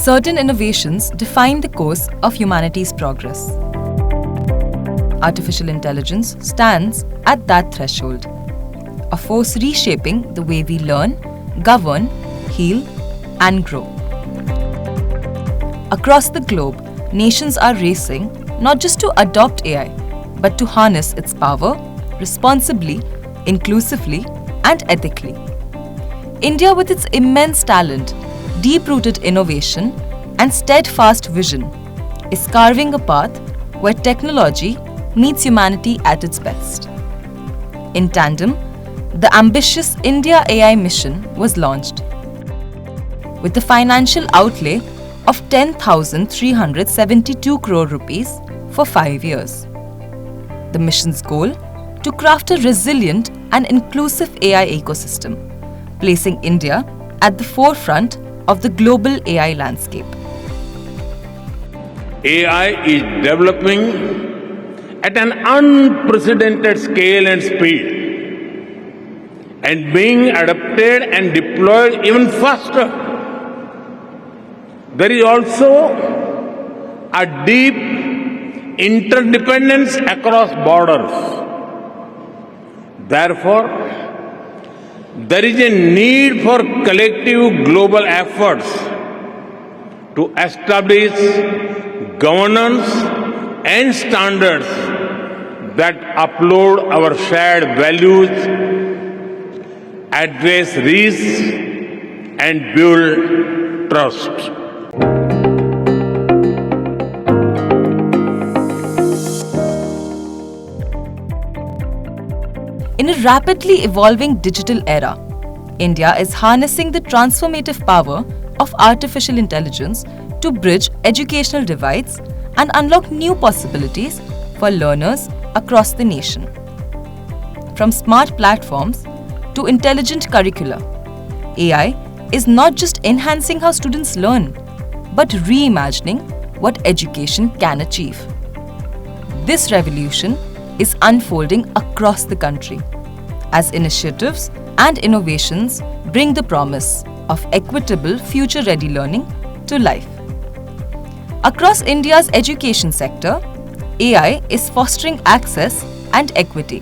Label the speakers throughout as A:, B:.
A: certain innovations define the course of humanity's progress. Artificial intelligence stands at that threshold, a force reshaping the way we learn, govern, heal, and grow. Across the globe, nations are racing not just to adopt AI, but to harness its power responsibly, inclusively, and ethically. India, with its immense talent, deep-rooted innovation, and steadfast vision, is carving a path where technology meets humanity at its best. In tandem, the ambitious India AI mission was launched, with the financial outlay of 10,372 crore rupees for 5 years. The mission's goal: to craft a resilient and inclusive AI ecosystem, placing India at the forefront of the global AI landscape.
B: AI is developing at an unprecedented scale and speed, and being adopted and deployed even faster. There is also a deep interdependence across borders. Therefore, there is a need for collective global efforts to establish governance and standards that uphold our shared values, address risks, and build trust.
A: In a rapidly evolving digital era, India is harnessing the transformative power of artificial intelligence to bridge educational divides and unlock new possibilities for learners across the nation. From smart platforms to intelligent curricula, AI is not just enhancing how students learn, but reimagining what education can achieve. This revolution is unfolding across the country as initiatives and innovations bring the promise of equitable, future-ready learning to life. Across India's education sector, AI is fostering access and equity.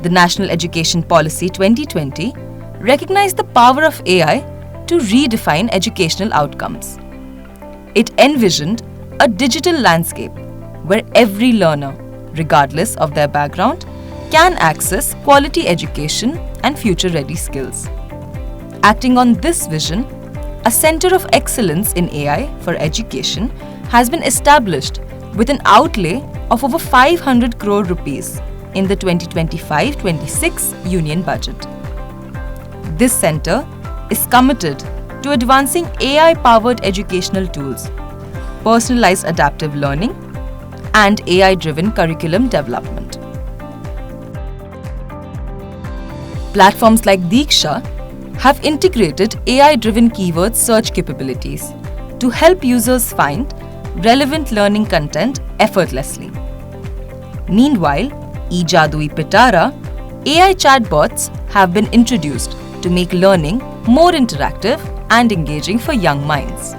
A: The National Education Policy 2020 recognized the power of AI to redefine educational outcomes. It envisioned a digital landscape where every learner, regardless of their background, can access quality education and future-ready skills. Acting on this vision, a Center of Excellence in AI for Education has been established with an outlay of over 500 crore rupees in the 2025-26 Union Budget. This center is committed to advancing AI-powered educational tools, personalized adaptive learning, and AI-driven curriculum development. Platforms like Diksha have integrated AI-driven keyword search capabilities to help users find relevant learning content effortlessly. Meanwhile, eJadui Pitara, AI chatbots have been introduced to make learning more interactive and engaging for young minds.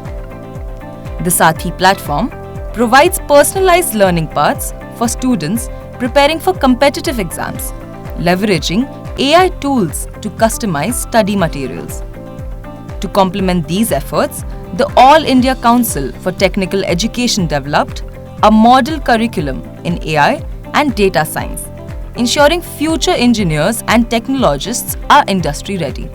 A: The Sathi platform provides personalized learning paths for students preparing for competitive exams, leveraging AI tools to customize study materials. To complement these efforts, the All India Council for Technical Education developed a model curriculum in AI and data science, ensuring future engineers and technologists are industry ready.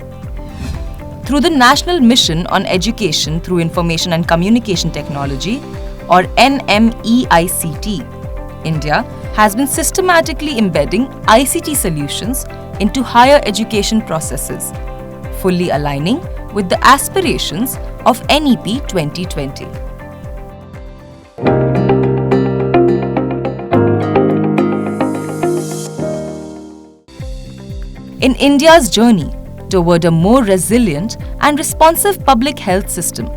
A: Through the National Mission on Education through Information and Communication Technology, or NMEICT, India has been systematically embedding ICT solutions into higher education processes, fully aligning with the aspirations of NEP 2020. In India's journey toward a more resilient and responsive public health system,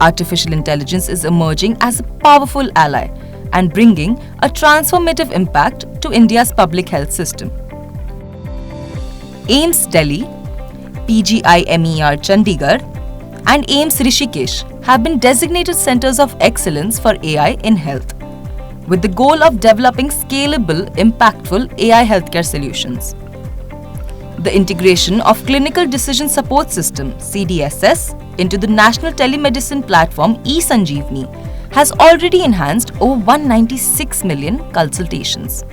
A: artificial intelligence is emerging as a powerful ally and bringing a transformative impact to India's public health system. AIIMS Delhi, PGIMER Chandigarh, and AIIMS Rishikesh have been designated centers of excellence for AI in health, with the goal of developing scalable, impactful AI healthcare solutions. The integration of Clinical Decision Support System (CDSS) into the National Telemedicine Platform eSanjeevani has already enhanced over 196 million consultations,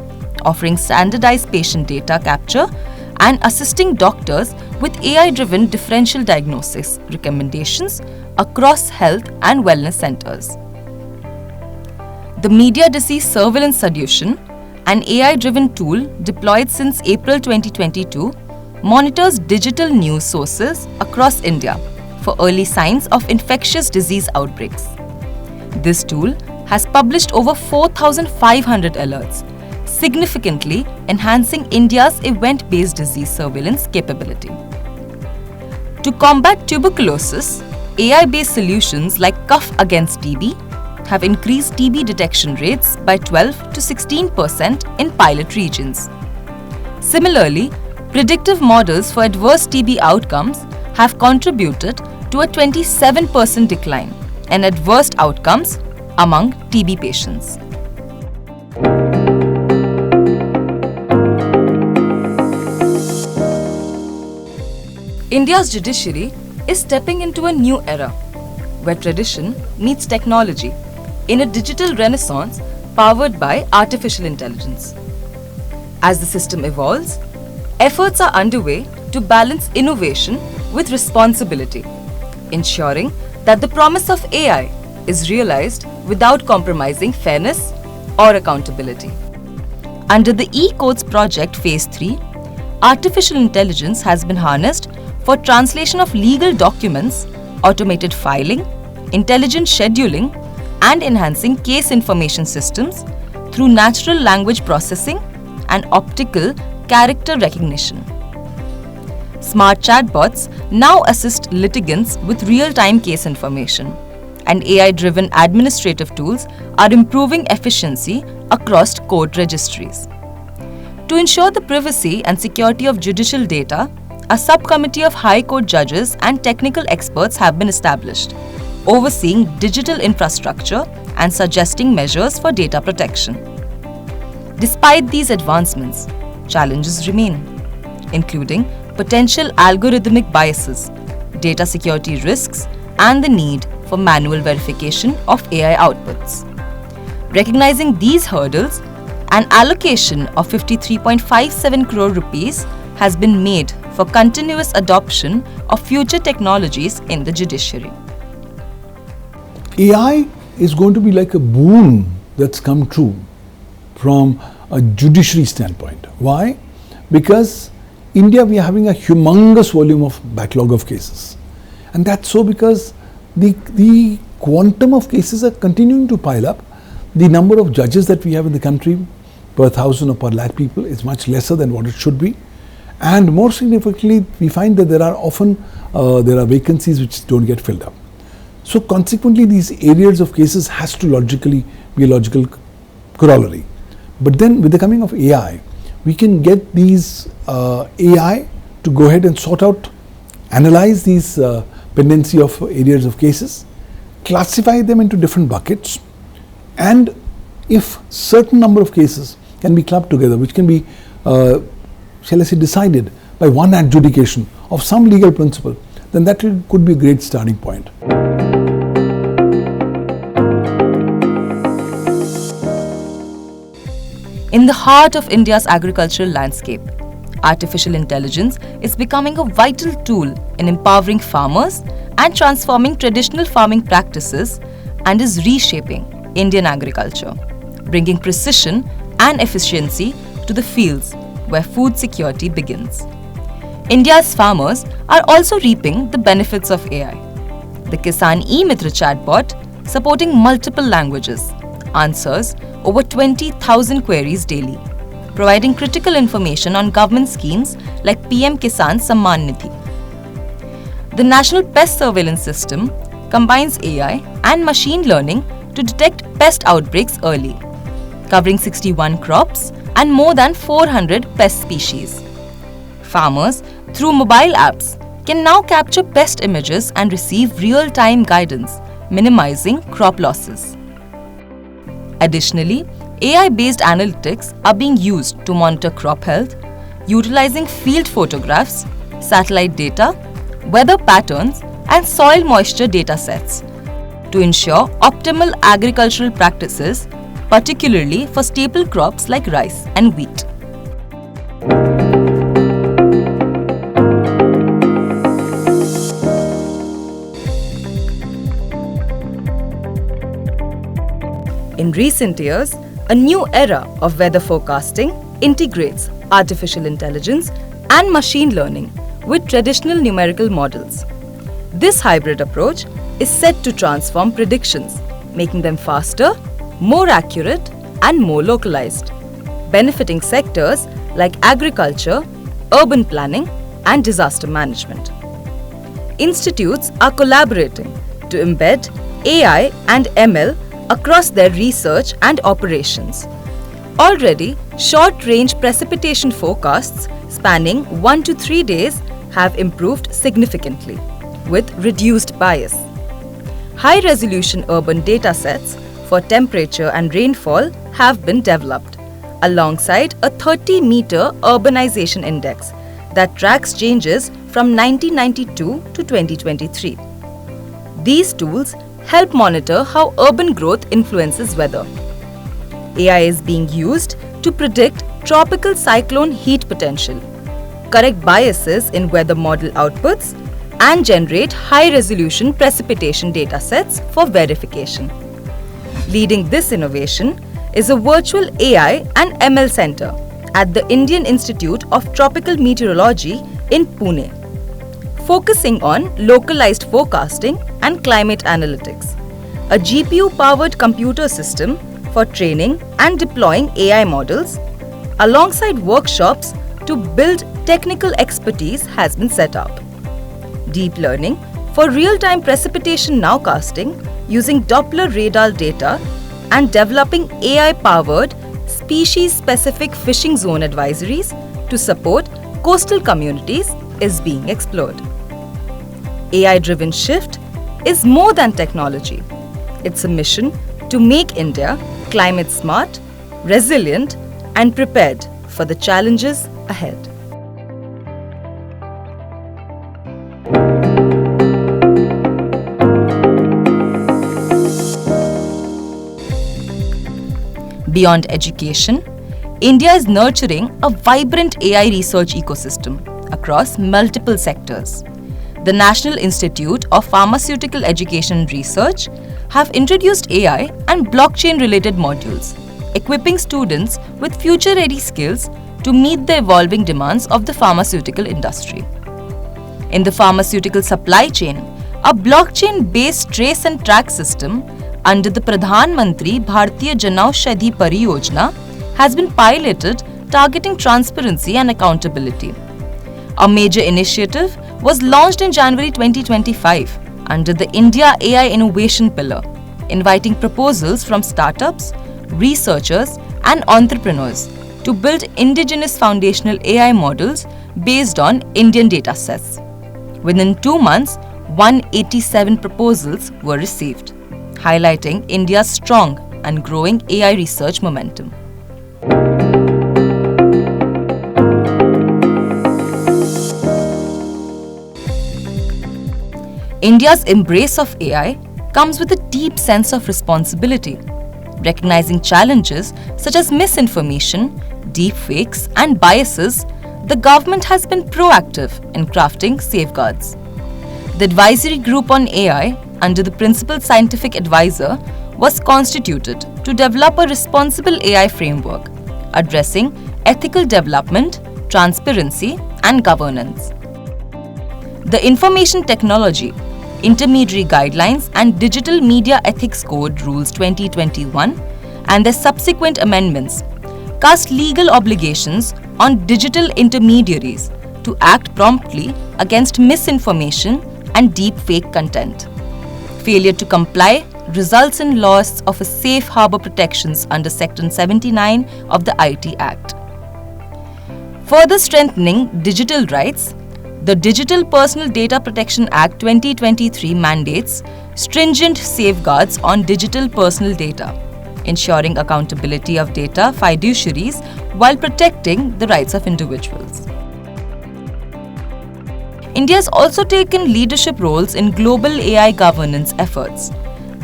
A: offering standardized patient data capture and assisting doctors with AI-driven differential diagnosis recommendations across health and wellness centers. The Media Disease Surveillance Solution, an AI-driven tool deployed since April 2022, monitors digital news sources across India for early signs of infectious disease outbreaks. This tool has published over 4,500 alerts, significantly enhancing India's event-based disease surveillance capability. To combat tuberculosis, AI-based solutions like Cuff Against TB have increased TB detection rates by 12 to 16% in pilot regions. Similarly, predictive models for adverse TB outcomes have contributed to a 27% decline in adverse outcomes among TB patients. India's judiciary is stepping into a new era, where tradition meets technology in a digital renaissance powered by artificial intelligence. As the system evolves, efforts are underway to balance innovation with responsibility, ensuring that the promise of AI is realized without compromising fairness or accountability. Under the E-Codes Project Phase 3, artificial intelligence has been harnessed for translation of legal documents, automated filing, intelligent scheduling, and enhancing case information systems through natural language processing and optical character recognition. Smart chatbots now assist litigants with real-time case information, and AI-driven administrative tools are improving efficiency across court registries. To ensure the privacy and security of judicial data, a subcommittee of High Court judges and technical experts have been established, overseeing digital infrastructure and suggesting measures for data protection. Despite these advancements, challenges remain, including potential algorithmic biases, data security risks, and the need for manual verification of AI outputs. Recognizing these hurdles, an allocation of 53.57 crore rupees has been made for continuous adoption of future technologies in the judiciary.
C: AI is going to be like a boon that's come true from a judiciary standpoint. Why? Because India, we are having a humongous volume of backlog of cases. And that's so because the quantum of cases are continuing to pile up. The number of judges that we have in the country per thousand or per lakh people is much lesser than what it should be. And more significantly, we find that there are often vacancies which don't get filled up. So consequently, these areas of cases has to logically be a logical corollary. But then with the coming of AI, we can get these AI to go ahead and sort out, analyze these pendency of areas of cases, classify them into different buckets, and if certain number of cases can be clubbed together, which can be, shall I say, decided by one adjudication of some legal principle, then that could be a great starting point.
A: In the heart of India's agricultural landscape, artificial intelligence is becoming a vital tool in empowering farmers and transforming traditional farming practices, and is reshaping Indian agriculture, bringing precision and efficiency to the fields where food security begins. India's farmers are also reaping the benefits of AI. The Kisan E-Mitra chatbot, supporting multiple languages, answers over 20,000 queries daily, providing critical information on government schemes like PM Kisan Samman Nidhi. The National Pest Surveillance System combines AI and machine learning to detect pest outbreaks early, covering 61 crops and more than 400 pest species. Farmers, through mobile apps, can now capture pest images and receive real-time guidance, minimizing crop losses. Additionally, AI-based analytics are being used to monitor crop health, utilizing field photographs, satellite data, weather patterns, and soil moisture data sets to ensure optimal agricultural practices, particularly for staple crops like rice and wheat. In recent years, a new era of weather forecasting integrates artificial intelligence and machine learning with traditional numerical models. This hybrid approach is set to transform predictions, making them faster, more accurate, and more localized, benefiting sectors like agriculture, urban planning, and disaster management. Institutes are collaborating to embed AI and ML across their research and operations. Already, short-range precipitation forecasts spanning 1 to 3 days have improved significantly, with reduced bias. High-resolution urban data sets for temperature and rainfall have been developed, alongside a 30-meter urbanization index that tracks changes from 1992 to 2023. These tools help monitor how urban growth influences weather. AI is being used to predict tropical cyclone heat potential, correct biases in weather model outputs, and generate high-resolution precipitation datasets for verification. Leading this innovation is a virtual AI and ML center at the Indian Institute of Tropical Meteorology in Pune, focusing on localized forecasting and climate analytics, a GPU-powered computer system for training and deploying AI models, alongside workshops to build technical expertise has been set up. Deep learning for real-time precipitation nowcasting using Doppler radar data and developing AI-powered species-specific fishing zone advisories to support coastal communities is being explored. AI-driven shift is more than technology. It's a mission to make India climate smart, resilient, and prepared for the challenges ahead. Beyond education, India is nurturing a vibrant AI research ecosystem across multiple sectors. The National Institute of Pharmaceutical Education and Research have introduced AI and blockchain-related modules, equipping students with future-ready skills to meet the evolving demands of the pharmaceutical industry. In the pharmaceutical supply chain, a blockchain-based trace and track system under the Pradhan Mantri Bharatiya Janaushadhi Pariyojana has been piloted, targeting transparency and accountability. A major initiative was launched in January 2025 under the India AI Innovation Pillar, inviting proposals from startups, researchers, and entrepreneurs to build indigenous foundational AI models based on Indian datasets. Within 2 months, 187 proposals were received, highlighting India's strong and growing AI research momentum. India's embrace of AI comes with a deep sense of responsibility. Recognizing challenges such as misinformation, deepfakes, and biases, the government has been proactive in crafting safeguards. The advisory group on AI, under the Principal Scientific Advisor, was constituted to develop a responsible AI framework, addressing ethical development, transparency, and governance. The Information Technology, Intermediary Guidelines and Digital Media Ethics Code Rules 2021 and their subsequent amendments cast legal obligations on digital intermediaries to act promptly against misinformation and deepfake content. Failure to comply results in loss of a safe harbor protections under Section 79 of the IT Act. Further strengthening digital rights, The Digital Personal Data Protection Act 2023 mandates stringent safeguards on digital personal data, ensuring accountability of data fiduciaries while protecting the rights of individuals. India has also taken leadership roles in global AI governance efforts,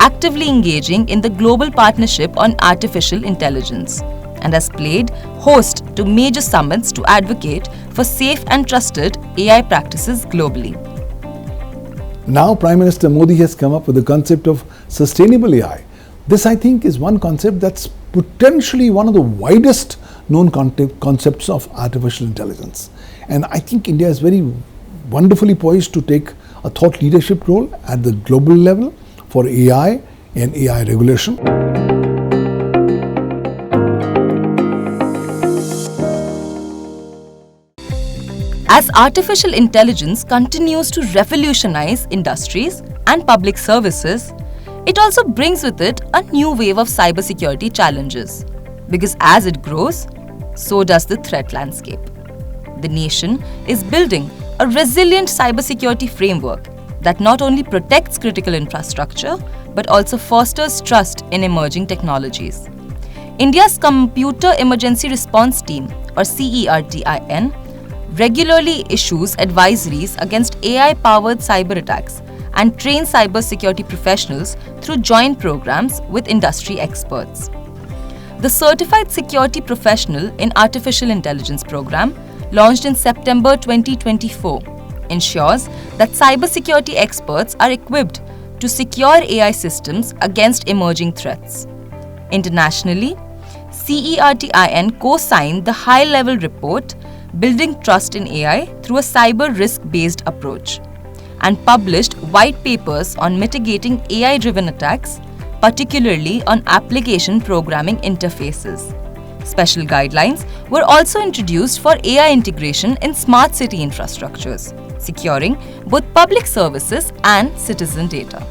A: actively engaging in the global partnership on artificial intelligence, and has played host to major summits to advocate for safe and trusted AI practices globally.
C: Now Prime Minister Modi has come up with the concept of sustainable AI. This, I think, is one concept that's potentially one of the widest known concepts of artificial intelligence. And I think India is very wonderfully poised to take a thought leadership role at the global level for AI and AI regulation.
A: As artificial intelligence continues to revolutionize industries and public services, it also brings with it a new wave of cybersecurity challenges. Because as it grows, so does the threat landscape. The nation is building a resilient cybersecurity framework that not only protects critical infrastructure but also fosters trust in emerging technologies. India's Computer Emergency Response Team, or CERTIN, regularly issues advisories against AI-powered cyber attacks and trains cybersecurity professionals through joint programs with industry experts. The Certified Security Professional in Artificial Intelligence program, launched in September 2024, ensures that cybersecurity experts are equipped to secure AI systems against emerging threats. Internationally, CERTIN co-signed the high-level report Building Trust in AI through a Cyber Risk-Based Approach and published white papers on mitigating AI-driven attacks, particularly on application programming interfaces. Special guidelines were also introduced for AI integration in smart city infrastructures, securing both public services and citizen data.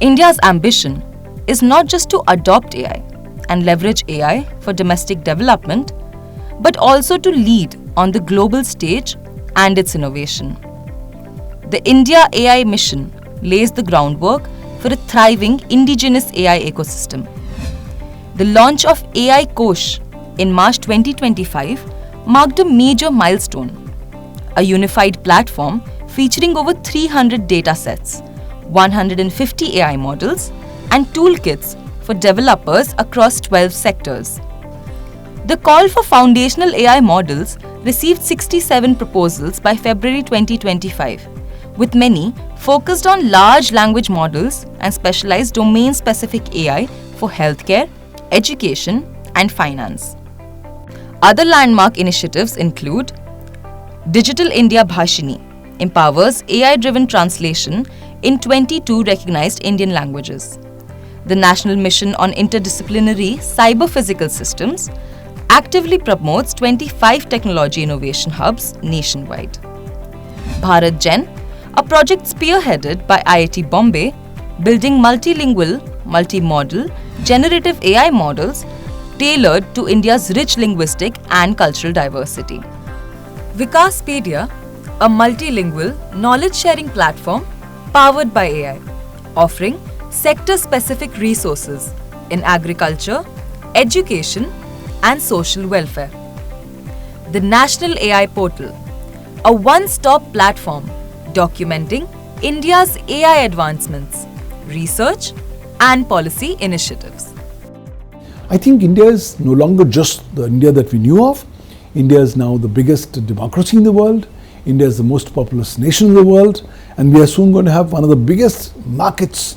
A: India's ambition is not just to adopt AI and leverage AI for domestic development, but also to lead on the global stage and its innovation. The India AI mission lays the groundwork for a thriving indigenous AI ecosystem. The launch of AI Kosh in March 2025 marked a major milestone, a unified platform featuring over 300 datasets, 150 AI models, and toolkits for developers across 12 sectors. The call for foundational AI models received 67 proposals by February 2025, with many focused on large language models and specialized domain-specific AI for healthcare, education, and finance. Other landmark initiatives include Digital India Bhashini empowers AI-driven translation in 22 recognized Indian languages. The National Mission on Interdisciplinary Cyber-Physical Systems actively promotes 25 technology innovation hubs nationwide. Bharat Gen, a project spearheaded by IIT Bombay, building multilingual, multimodal, generative AI models tailored to India's rich linguistic and cultural diversity. Vikaspedia, a multilingual knowledge-sharing platform powered by AI, offering sector-specific resources in agriculture, education, and social welfare. The National AI Portal, a one-stop platform documenting India's AI advancements, research, and policy initiatives.
C: I think India is no longer just the India that we knew of. India is now the biggest democracy in the world. India is the most populous nation in the world, and we are soon going to have one of the biggest markets,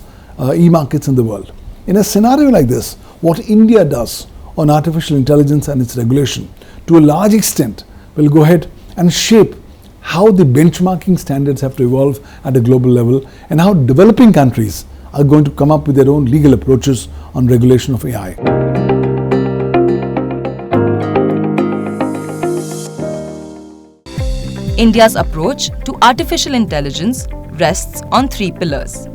C: e-markets in the world. In a scenario like this, what India does on artificial intelligence and its regulation, to a large extent, will go ahead and shape how the benchmarking standards have to evolve at a global level and how developing countries are going to come up with their own legal approaches on regulation of AI.
A: India's approach to artificial intelligence rests on three pillars: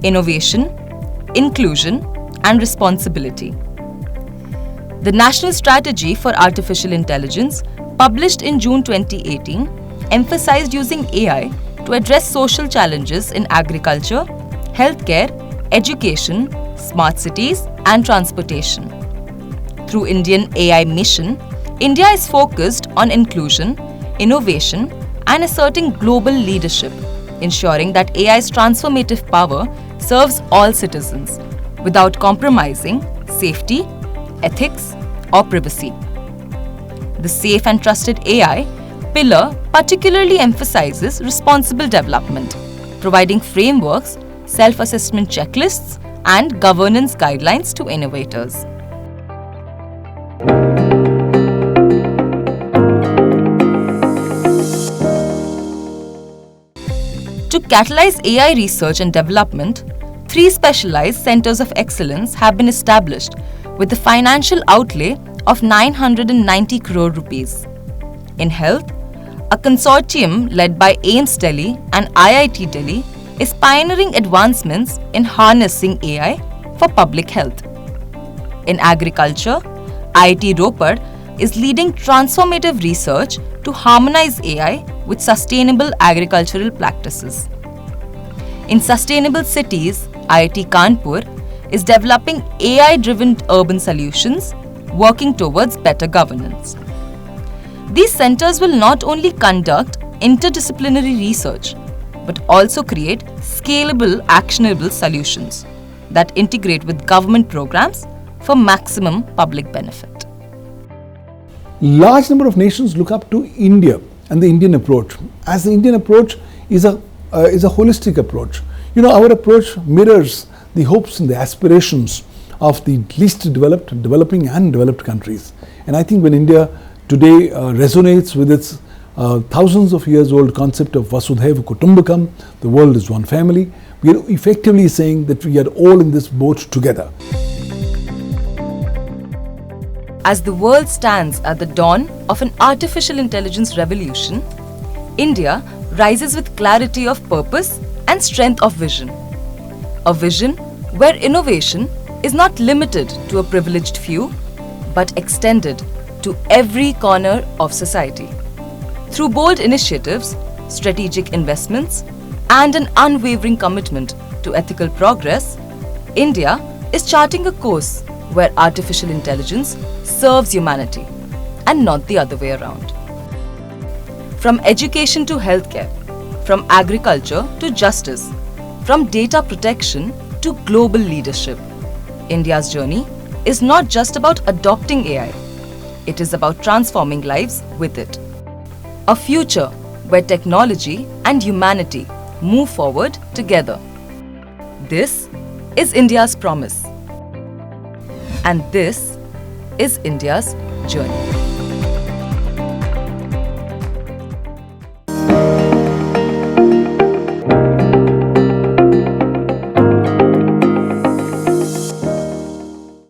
A: innovation, inclusion, and responsibility. The National Strategy for Artificial Intelligence, published in June 2018, emphasized using AI to address social challenges in agriculture, healthcare, education, smart cities, and transportation. Through Indian AI Mission, India is focused on inclusion, innovation, and asserting global leadership, ensuring that AI's transformative power serves all citizens without compromising safety, ethics, or privacy. The Safe and Trusted AI pillar particularly emphasizes responsible development, providing frameworks, self-assessment checklists, and governance guidelines to innovators. To catalyze AI research and development, 3 specialized centers of excellence have been established with a financial outlay of 990 crore rupees. In health, a consortium led by AIIMS Delhi and IIT Delhi is pioneering advancements in harnessing AI for public health. In agriculture, IIT Ropar is leading transformative research to harmonize AI with sustainable agricultural practices. In sustainable cities, IIT Kanpur is developing AI-driven urban solutions, working towards better governance. These centers will not only conduct interdisciplinary research, but also create scalable, actionable solutions that integrate with government programs for maximum public benefit.
C: Large number of nations look up to India and the Indian approach, as the Indian approach is a holistic approach. You know, our approach mirrors the hopes and the aspirations of the least developed, developing and developed countries. And I think when India today resonates with its thousands of years old concept of Vasudhaiva Kutumbakam, the world is one family, we are effectively saying that we are all in this boat together.
A: As the world stands at the dawn of an artificial intelligence revolution, India rises with clarity of purpose and strength of vision. A vision where innovation is not limited to a privileged few, but extended to every corner of society. Through bold initiatives, strategic investments, and an unwavering commitment to ethical progress, India is charting a course where artificial intelligence serves humanity and not the other way around. From education to healthcare, from agriculture to justice, from data protection to global leadership, India's journey is not just about adopting AI, it is about transforming lives with it. A future where technology and humanity move forward together. This is India's promise. And this is India's journey.